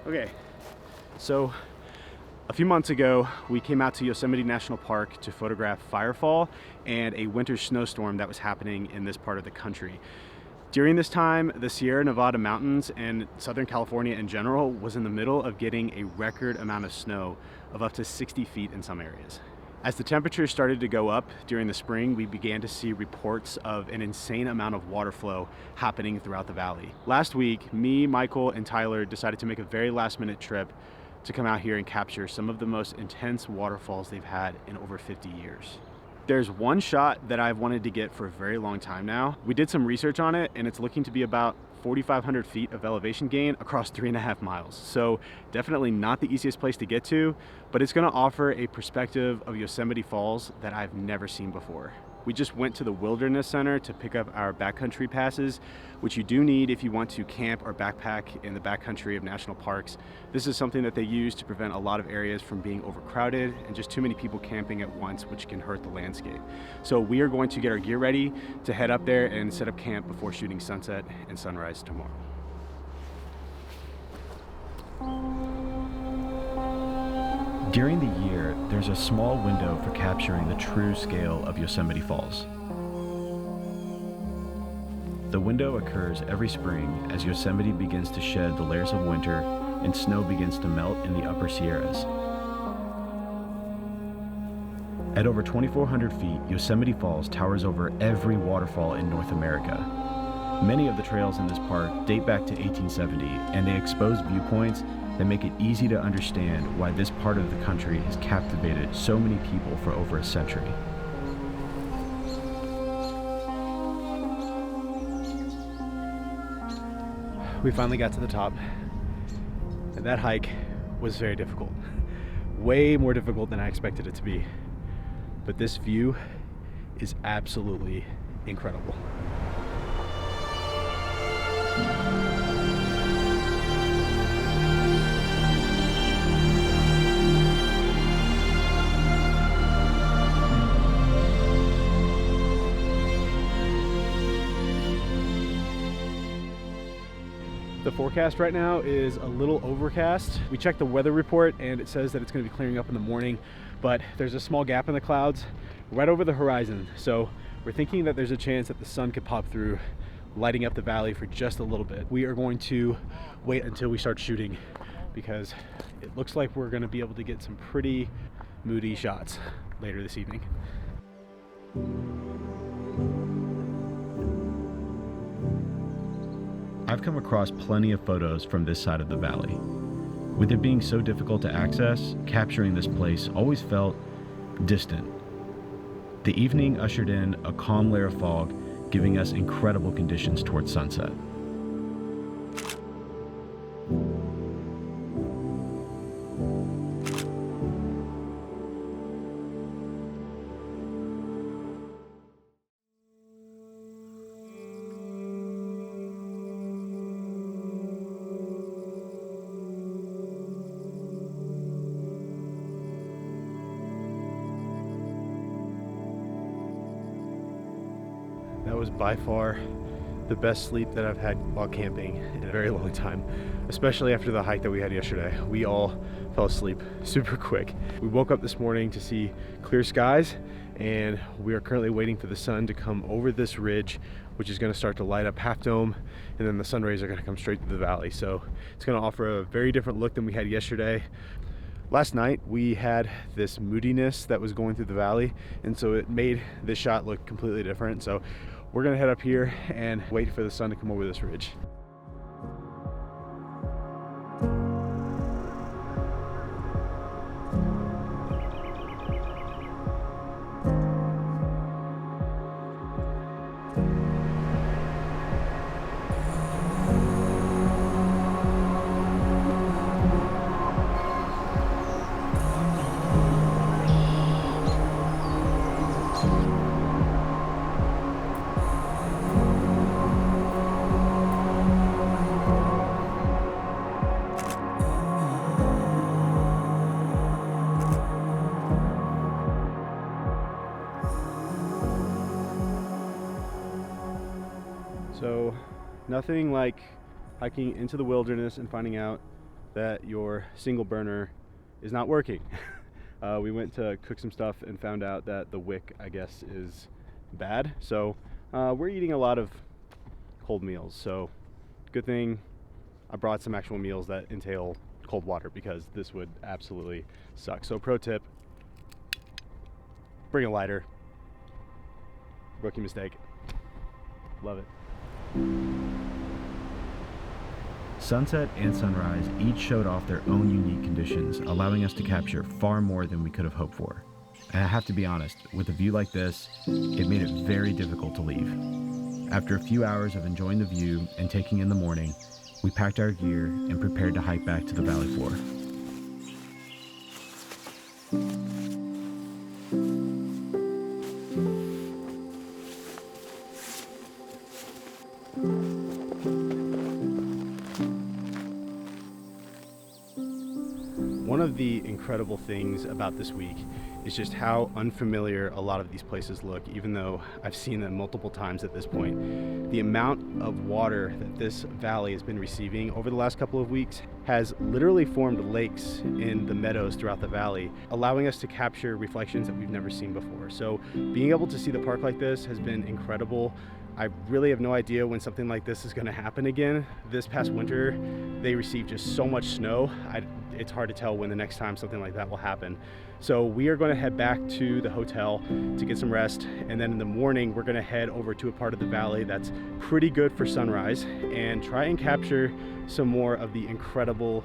Okay, so a few months ago, we came out to Yosemite National Park to photograph firefall and a winter snowstorm that was happening in this part of the country. During this time, the Sierra Nevada mountains and Southern California in general was in the middle of getting a record amount of snow of up to 60 feet in some areas. As the temperatures started to go up during the spring, we began to see reports of an insane amount of water flow happening throughout the valley. Last week, me, Michael, and Tyler decided to make a very last-minute trip to come out here and capture some of the most intense waterfalls they've had in over 50 years. There's one shot that I've wanted to get for a very long time now. We did some research on it, and it's looking to be about 4,500 feet of elevation gain across 3.5 miles. So definitely not the easiest place to get to, but it's gonna offer a perspective of Yosemite Falls that I've never seen before. We just went to the Wilderness Center to pick up our backcountry passes, which you do need if you want to camp or backpack in the backcountry of national parks. This is something that they use to prevent a lot of areas from being overcrowded and just too many people camping at once, which can hurt the landscape. So we are going to get our gear ready to head up there and set up camp before shooting sunset and sunrise tomorrow. During the year, there's a small window for capturing the true scale of Yosemite Falls. The window occurs every spring as Yosemite begins to shed the layers of winter and snow begins to melt in the upper Sierras. At over 2,400 feet, Yosemite Falls towers over every waterfall in North America. Many of the trails in this park date back to 1870, and they expose viewpoints that make it easy to understand why this part of the country has captivated so many people for over a century. We finally got to the top, and that hike was very difficult. Way more difficult than I expected it to be. But this view is absolutely incredible. The forecast right now is a little overcast. We checked the weather report and it says that it's going to be clearing up in the morning, but there's a small gap in the clouds right over the horizon. So we're thinking that there's a chance that the sun could pop through, lighting up the valley for just a little bit. We are going to wait until we start shooting because it looks like we're going to be able to get some pretty moody shots later this evening. I've come across plenty of photos from this side of the valley. With it being so difficult to access, capturing this place always felt distant. The evening ushered in a calm layer of fog, giving us incredible conditions towards sunset. That was by far the best sleep that I've had while camping in a very long time, especially after the hike that we had yesterday. We all fell asleep super quick. We woke up this morning to see clear skies, and we are currently waiting for the sun to come over this ridge, which is going to start to light up Half Dome, and then the sun rays are going to come straight through the valley. So it's going to offer a very different look than we had yesterday. Last night we had this moodiness that was going through the valley, and so it made this shot look completely different. So we're gonna head up here and wait for the sun to come over this ridge. nothing like hiking into the wilderness and finding out that your single burner is not working. We went to cook some stuff and found out that the wick, I guess, is bad. So we're eating a lot of cold meals. So good thing I brought some actual meals that entail cold water, because this would absolutely suck. So pro tip, bring a lighter. Rookie mistake. Love it. Sunset and sunrise each showed off their own unique conditions, allowing us to capture far more than we could have hoped for. And I have to be honest, with a view like this, it made it very difficult to leave. After a few hours of enjoying the view and taking in the morning, we packed our gear and prepared to hike back to the valley floor. One of the incredible things about this week is just how unfamiliar a lot of these places look, even though I've seen them multiple times at this point. The amount of water that this valley has been receiving over the last couple of weeks has literally formed lakes in the meadows throughout the valley, allowing us to capture reflections that we've never seen before. So being able to see the park like this has been incredible. I really have no idea when something like this is going to happen again. This past winter, they received just so much snow. It's hard to tell when the next time something like that will happen. So we are going to head back to the hotel to get some rest, and then in the morning we're going to head over to a part of the valley that's pretty good for sunrise and try and capture some more of the incredible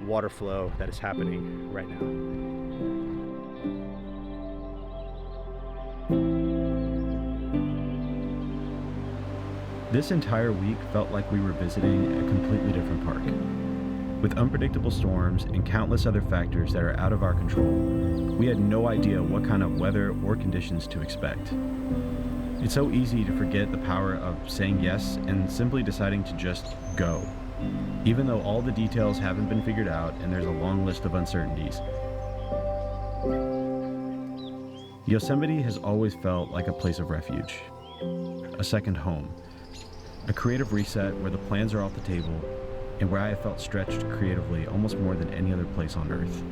water flow that is happening right now. This entire week felt like we were visiting a completely different park. With unpredictable storms and countless other factors that are out of our control, we had no idea what kind of weather or conditions to expect. It's so easy to forget the power of saying yes and simply deciding to just go, even though all the details haven't been figured out and there's a long list of uncertainties. Yosemite has always felt like a place of refuge, a second home, a creative reset where the plans are off the table and where I have felt stretched creatively almost more than any other place on Earth.